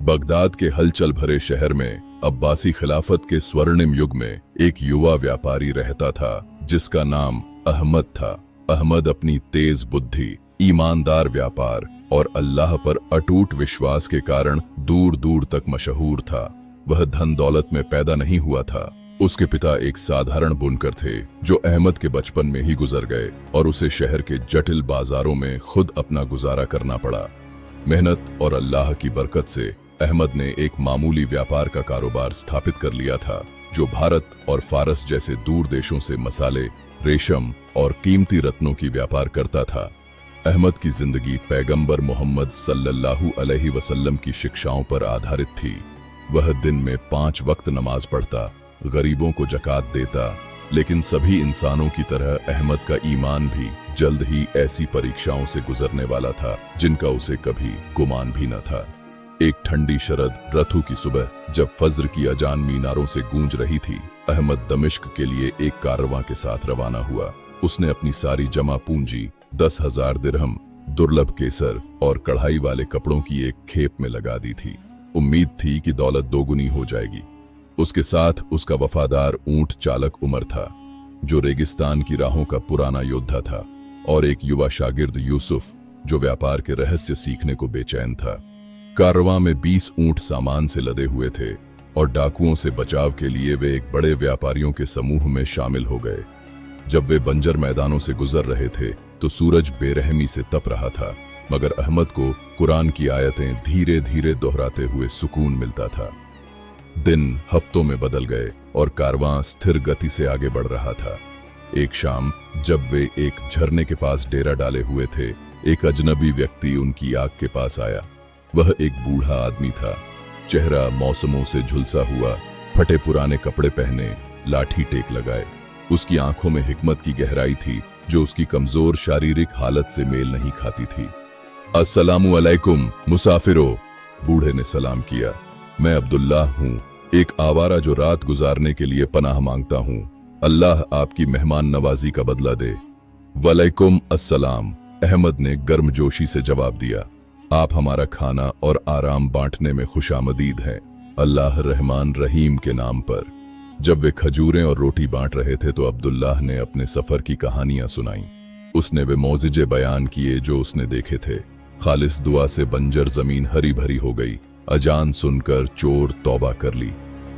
Baghdad के हलचल भरे शहर में अब्बासी खिलाफत के स्वर्णिम युग में एक युवा व्यापारी रहता था जिसका नाम अहमद था। अहमद अपनी तेज बुद्धि, ईमानदार व्यापार और अल्लाह पर अटूट विश्वास के कारण दूर दूर तक मशहूर था। वह धन दौलत में पैदा नहीं हुआ था। उसके पिता एक साधारण बुनकर थे जो अहमद के बचपन में ही गुजर गए और उसे शहर के जटिल बाजारों में खुद अपना गुजारा करना पड़ा। मेहनत और अल्लाह की बरकत से अहमद ने एक मामूली व्यापार का कारोबार स्थापित कर लिया था जो भारत और फारस जैसे दूर देशों से मसाले, रेशम और कीमती रत्नों की व्यापार करता था। अहमद की जिंदगी पैगंबर मोहम्मद सल्लल्लाहु अलैहि वसल्लम की शिक्षाओं पर आधारित थी। वह दिन में 5 वक्त नमाज पढ़ता, गरीबों को ज़कात देता, लेकिन सभी इंसानों की तरह अहमद का ईमान भी जल्द ही ऐसी परीक्षाओं से गुजरने वाला था जिनका उसे कभी गुमान भी न था। एक ठंडी शरद रथु की सुबह जब फज्र की अजान मीनारों से गूंज रही थी, अहमद दमिश्क के लिए एक कारवां के साथ रवाना हुआ। उसने अपनी सारी जमा पूंजी 10,000 दिरहम, दुर्लभ केसर और कढ़ाई वाले कपड़ों की एक खेप में लगा दी थी। उम्मीद थी कि दौलत दोगुनी हो जाएगी। उसके साथ उसका वफादार ऊंट चालक उमर था जो रेगिस्तान की राहों का पुराना योद्धा था, और एक युवा शागिर्द यूसुफ जो व्यापार के रहस्य सीखने को बेचैन था। कारवां में 20 ऊंट सामान से लदे हुए थे और डाकुओं से बचाव के लिए वे एक बड़े व्यापारियों के समूह में शामिल हो गए। जब वे बंजर मैदानों से गुजर रहे थे तो सूरज बेरहमी से तप रहा था, मगर अहमद को कुरान की आयतें धीरे धीरे दोहराते हुए सुकून मिलता था। दिन हफ्तों में बदल गए और कारवां स्थिर गति से आगे बढ़ रहा था। एक शाम जब वे एक झरने के पास डेरा डाले हुए थे, एक अजनबी व्यक्ति उनकी आग के पास आया। वह एक बूढ़ा आदमी था, चेहरा मौसमों से झुलसा हुआ, फटे पुराने कपड़े पहने, लाठी टेक लगाए। उसकी आंखों में हिकमत की गहराई थी जो उसकी कमजोर शारीरिक हालत से मेल नहीं खाती थी। अस्सलामु अलैकुम मुसाफिरो, बूढ़े ने सलाम किया। मैं अब्दुल्ला हूँ, एक आवारा जो रात गुजारने के लिए पनाह मांगता हूँ। अल्लाह आपकी मेहमान नवाजी का बदला दे। वलैकुम अस्सलाम, अहमद ने गर्मजोशी से जवाब दिया। आप हमारा खाना और आराम बांटने में खुशामदीद हैं, अल्लाह रहमान रहीम के नाम पर। जब वे खजूरें और रोटी बांट रहे थे तो अब्दुल्लाह ने अपने सफर की कहानियां सुनाई। उसने वे मौजिजे बयान किए जो उसने देखे थे। खालिस दुआ से बंजर जमीन हरी भरी हो गई। अजान सुनकर चोर तौबा कर ली।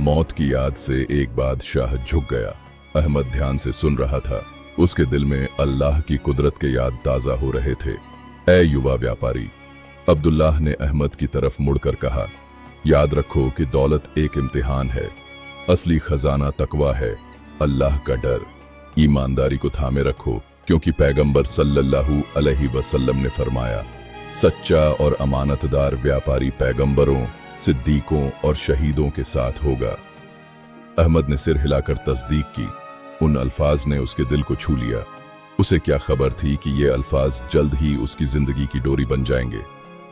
मौत की याद से एक बादशाह झुक गया। अहमद ध्यान से सुन रहा था। उसके दिल में अल्लाह की कुदरत के याद ताजा हो रहे थे। ऐ युवा व्यापारी, अब्दुल्लाह ने अहमद की तरफ मुड़कर कहा, याद रखो कि दौलत एक इम्तिहान है। असली खजाना तकवा है, अल्लाह का डर। ईमानदारी को थामे रखो, क्योंकि पैगंबर सल्लल्लाहु अलैहि वसल्लम ने फरमाया, सच्चा और अमानतदार व्यापारी पैगंबरों, सिद्दीकों और शहीदों के साथ होगा। अहमद ने सिर हिलाकर तस्दीक की। उन अल्फाज ने उसके दिल को छू लिया। उसे क्या खबर थी कि ये अल्फाज जल्द ही उसकी जिंदगी की डोरी बन जाएंगे।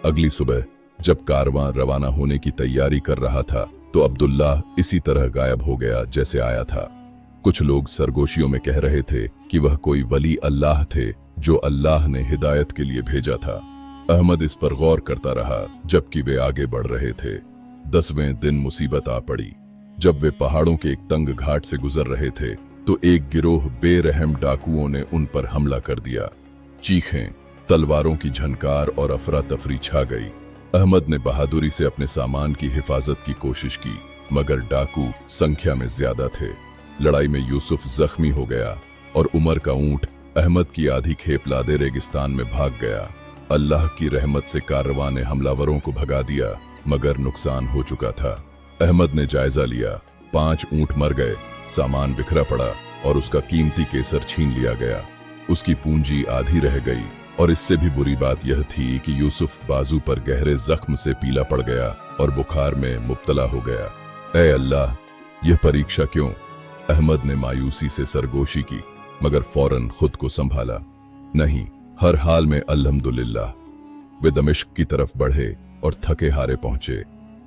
अगली सुबह जब कारवां रवाना होने की तैयारी कर रहा था तो अब्दुल्लाह इसी तरह गायब हो गया जैसे आया था। कुछ लोग सरगोशियों में कह रहे थे कि वह कोई वली अल्लाह थे जो अल्लाह ने हिदायत के लिए भेजा था। अहमद इस पर गौर करता रहा जबकि वे आगे बढ़ रहे थे। 10वें दिन मुसीबत आ पड़ी। जब वे पहाड़ों के एक तंग घाट से गुजर रहे थे तो एक गिरोह बेरहम डाकुओं ने उन पर हमला कर दिया। चीखें, तलवारों की झनकार और अफरा तफरी छा गई। अहमद ने बहादुरी से अपने सामान की हिफाजत की कोशिश की, मगर डाकू संख्या में ज्यादा थे। लड़ाई में यूसुफ जख्मी हो गया और उमर का ऊंट अहमद की आधी खेप लादे रेगिस्तान में भाग गया। अल्लाह की रहमत से कारवां ने हमलावरों को भगा दिया, मगर नुकसान हो चुका था। अहमद ने जायजा लिया। 5 ऊंट मर गए, सामान बिखरा पड़ा और उसका कीमती केसर छीन लिया गया। उसकी पूंजी आधी रह गई, और इससे भी बुरी बात यह थी कि यूसुफ बाजू पर गहरे जख्म से पीला पड़ गया और बुखार में मुब्तला हो गया। ऐ अल्लाह, यह परीक्षा क्यों? अहमद ने मायूसी से सरगोशी की, मगर फौरन खुद को संभाला। नहीं, हर हाल में अल्हम्दुलिल्लाह। वे दमिश्क की तरफ बढ़े और थके हारे पहुंचे।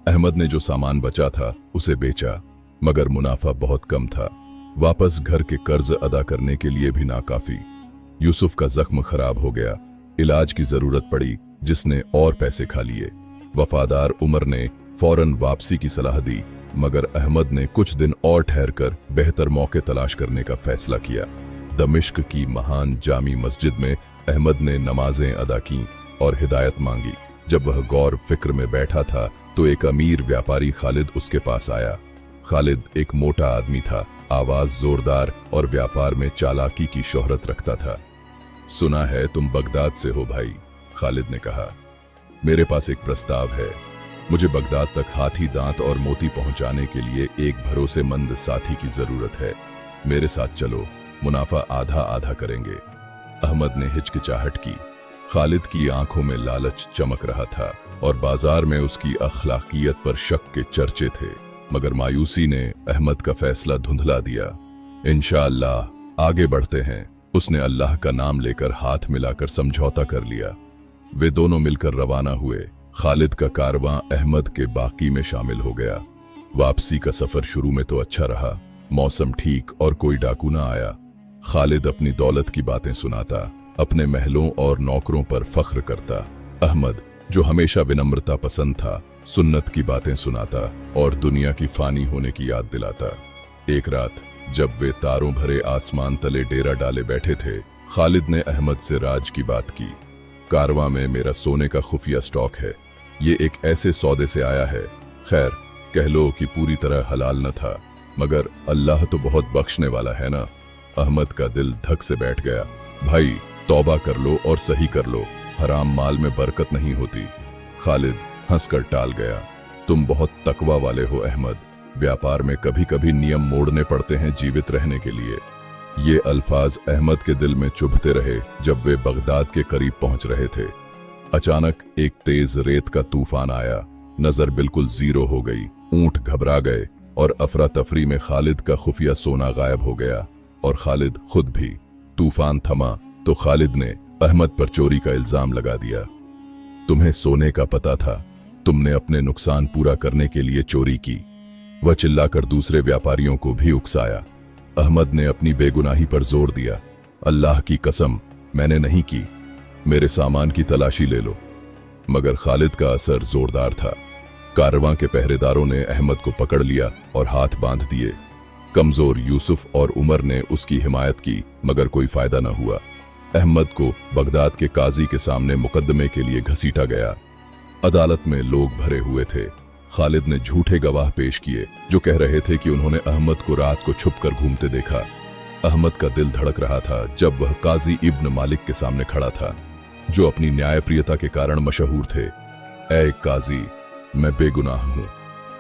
अहमद ने जो सामान बचा था उसे बेचा, मगर मुनाफा बहुत कम था। वापस घर के कर्ज अदा करने के लिए भी नाकाफी। यूसुफ का जख्म खराब हो गया। इलाज की जरूरत पड़ी, जिसने और पैसे खा लिए। वफादार उमर ने फौरन वापसी की सलाह दी, मगर अहमद ने कुछ दिन और ठहरकर बेहतर मौके तलाश करने का फैसला किया। दमिश्क की महान जामी मस्जिद में अहमद ने नमाजें अदा की और हिदायत मांगी। जब वह गौर फिक्र में बैठा था तो एक अमीर व्यापारी खालिद उसके पास आया। खालिद एक मोटा आदमी था, आवाज जोरदार और व्यापार में चालाकी की शोहरत रखता था। सुना है तुम बगदाद से हो भाई, खालिद ने कहा। मेरे पास एक प्रस्ताव है। मुझे बगदाद तक हाथी दांत और मोती पहुंचाने के लिए एक भरोसेमंद साथी की जरूरत है। मेरे साथ चलो, मुनाफा आधा आधा करेंगे। अहमद ने हिचकिचाहट की। खालिद की आंखों में लालच चमक रहा था और बाजार में उसकी अखलाकियत पर शक के चर्चे थे, मगर मायूसी ने अहमद का फैसला धुंधला दिया। इंशाअल्लाह आगे बढ़ते हैं। उसने अल्लाह का नाम लेकर हाथ मिलाकर समझौता कर लिया। वे दोनों मिलकर रवाना हुए। खालिद का कारवां अहमद के बाकी में शामिल हो गया। वापसी का सफर शुरू में तो अच्छा रहा, मौसम ठीक और कोई डाकू ना आया। खालिद अपनी दौलत की बातें सुनाता, अपने महलों और नौकरों पर फख्र करता। अहमद, जो हमेशा विनम्रता पसंद था, सुन्नत की बातें सुनाता और दुनिया की फानी होने की याद दिलाता। एक रात जब वे तारों भरे आसमान तले डेरा डाले बैठे थे, खालिद ने अहमद से राज की बात की। कारवां में मेरा सोने का खुफिया स्टॉक है। ये एक ऐसे सौदे से आया है। खैर, कह लो कि पूरी तरह हलाल न था, मगर अल्लाह तो बहुत बख्शने वाला है ना। अहमद का दिल धक से बैठ गया। भाई, तौबा कर लो और सही कर लो, हराम माल में बरकत नहीं होती। खालिद हंसकर टाल गया। तुम बहुत तकवा वाले हो अहमद। व्यापार में कभी कभी नियम मोड़ने पड़ते हैं जीवित रहने के लिए। ये अल्फाज अहमद के दिल में चुभते रहे जब वे बगदाद के करीब पहुंच रहे थे। अचानक एक तेज रेत का तूफान आया। नजर बिल्कुल जीरो हो गई। ऊंट घबरा गए और अफरा तफरी में खालिद का खुफिया सोना गायब हो गया और खालिद खुद भी। तूफान थमा तो खालिद ने अहमद पर चोरी का इल्जाम लगा दिया। तुम्हें सोने का पता था, तुमने अपने नुकसान पूरा करने के लिए चोरी की। वह चिल्लाकर दूसरे व्यापारियों को भी उकसाया। अहमद ने अपनी बेगुनाही पर जोर दिया। अल्लाह की कसम, मैंने नहीं की। मेरे सामान की तलाशी ले लो। मगर खालिद का असर जोरदार था। कारवां के पहरेदारों ने अहमद को पकड़ लिया और हाथ बांध दिए। कमजोर यूसुफ और उमर ने उसकी हिमायत की, मगर कोई फायदा न हुआ। अहमद को बगदाद के काजी के सामने मुकदमे के लिए घसीटा गया। अदालत में लोग भरे हुए थे। खालिद ने झूठे गवाह पेश किए जो कह रहे थे कि उन्होंने अहमद को रात को छुपकर घूमते देखा। अहमद का दिल धड़क रहा था जब वह काजी इब्न मालिक के सामने खड़ा था, जो अपनी न्यायप्रियता के कारण मशहूर थे। ऐ काजी, मैं बेगुनाह हूं,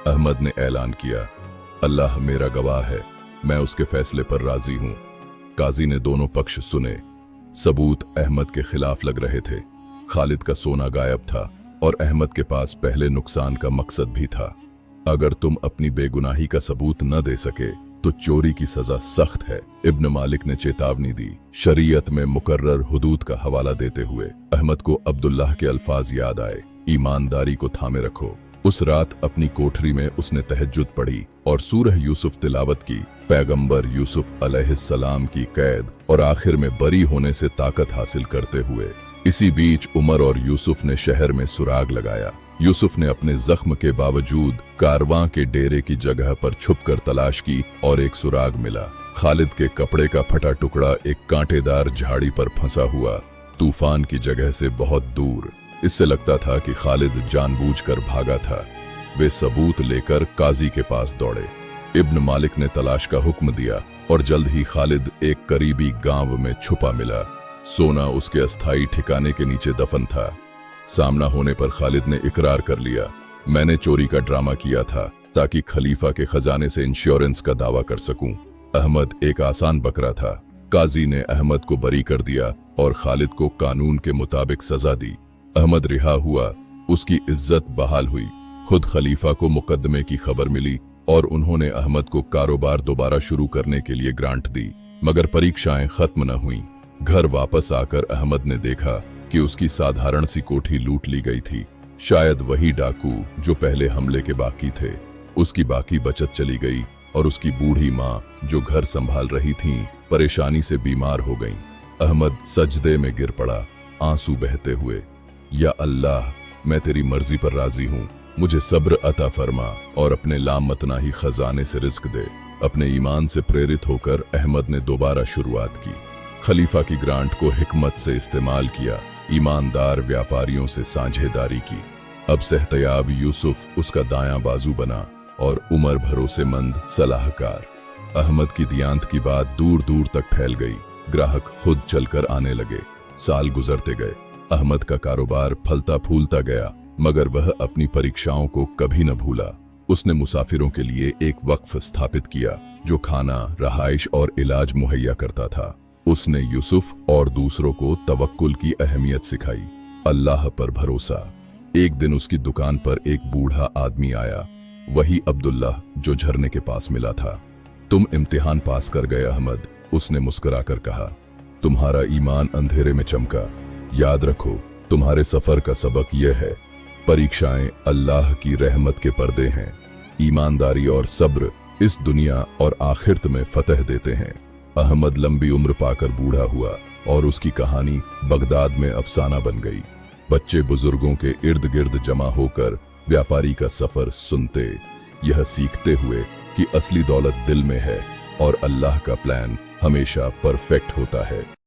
अहमद ने ऐलान किया। अल्लाह मेरा गवाह है, मैं उसके फैसले पर राजी हूं। काजी ने दोनों पक्ष सुने। सबूत अहमद के खिलाफ लग रहे थे। खालिद का सोना गायब था और अहमद के पास पहले नुकसान का मकसद भी था। अगर तुम अपनी बेगुनाही का सबूत न दे सके तो चोरी की सजा सख्त है, इब्न मालिक ने चेतावनी दी, शरीयत में मुकर्रर हुदूद का हवाला देते हुए। अहमद को अब्दुल्लाह के अल्फाज याद आए, ईमानदारी को थामे रखो। उस रात अपनी कोठरी में उसने तहज्जुद पढ़ी और सूरह यूसुफ तिलावत की। पैगंबर यूसुफ अलैहिस्सलाम की कैद और आखिर में बरी होने से ताकत हासिल करते हुए। इसी बीच उमर और यूसुफ ने शहर में सुराग लगाया। यूसुफ ने अपने जख्म के बावजूद कारवां के डेरे की जगह पर छुपकर तलाश की और एक सुराग मिला। खालिद के कपड़े का फटा टुकड़ा एक कांटेदार झाड़ी पर फंसा हुआ, तूफान की जगह से बहुत दूर। इससे लगता था कि खालिद जानबूझकर भागा था। वे सबूत लेकर काजी के पास दौड़े। इब्न मालिक ने तलाश का हुक्म दिया और जल्द ही खालिद एक करीबी गांव में छुपा मिला। सोना उसके अस्थायी ठिकाने के नीचे दफन था। सामना होने पर खालिद ने इकरार कर लिया, मैंने चोरी का ड्रामा किया था ताकि खलीफा के खजाने से इंश्योरेंस का दावा कर सकूं। अहमद एक आसान बकरा था। काजी ने अहमद को बरी कर दिया और खालिद को कानून के मुताबिक सजा दी। अहमद रिहा हुआ, उसकी इज्जत बहाल हुई। खुद खलीफा को मुकदमे की खबर मिली और उन्होंने अहमद को कारोबार दोबारा शुरू करने के लिए ग्रांट दी। मगर परीक्षाएं खत्म न हुईं। घर वापस आकर अहमद ने देखा कि उसकी साधारण सी कोठी लूट ली गई थी। शायद वही डाकू जो पहले हमले के बाकी थे। उसकी बाकी बचत चली गई और उसकी बूढ़ी माँ जो घर संभाल रही थीं, परेशानी से बीमार हो गईं। अहमद सजदे में गिर पड़ा, आंसू बहते हुए। या अल्लाह, मैं तेरी मर्जी पर राजी हूँ। मुझे सब्र अता फरमा और अपने लामतनाही खजाने से रिस्क दे। अपने ईमान से प्रेरित होकर अहमद ने दोबारा शुरुआत की। खलीफा की ग्रांट को हिकमत से इस्तेमाल किया, ईमानदार व्यापारियों से साझेदारी की। अब सेहतयाब यूसुफ उसका दायां बाजू बना और उमर भरोसेमंद सलाहकार। अहमद की दियांत की बात दूर दूर तक फैल गई। ग्राहक खुद चलकर आने लगे। साल गुजरते गए। अहमद का कारोबार फलता फूलता गया, मगर वह अपनी परीक्षाओं को कभी न भूला। उसने मुसाफिरों के लिए एक वक्फ स्थापित किया जो खाना, रहाइश और इलाज मुहैया करता था। उसने यूसुफ और दूसरों को तवक्कुल की अहमियत सिखाई, अल्लाह पर भरोसा। एक दिन उसकी दुकान पर एक बूढ़ा आदमी आया, वही अब्दुल्ला जो झरने के पास मिला था। तुम इम्तिहान पास कर गए अहमद, उसने मुस्कुराकर कहा। तुम्हारा ईमान अंधेरे में चमका। याद रखो, तुम्हारे सफर का सबक यह है, परीक्षाएं अल्लाह की रहमत के पर्दे हैं। ईमानदारी और सब्र इस दुनिया और आखिरत में फतह देते हैं। अहमद लंबी उम्र पाकर बूढ़ा हुआ और उसकी कहानी बगदाद में अफसाना बन गई। बच्चे बुजुर्गों के इर्द गिर्द जमा होकर व्यापारी का सफर सुनते, यह सीखते हुए कि असली दौलत दिल में है और अल्लाह का प्लान हमेशा परफेक्ट होता है।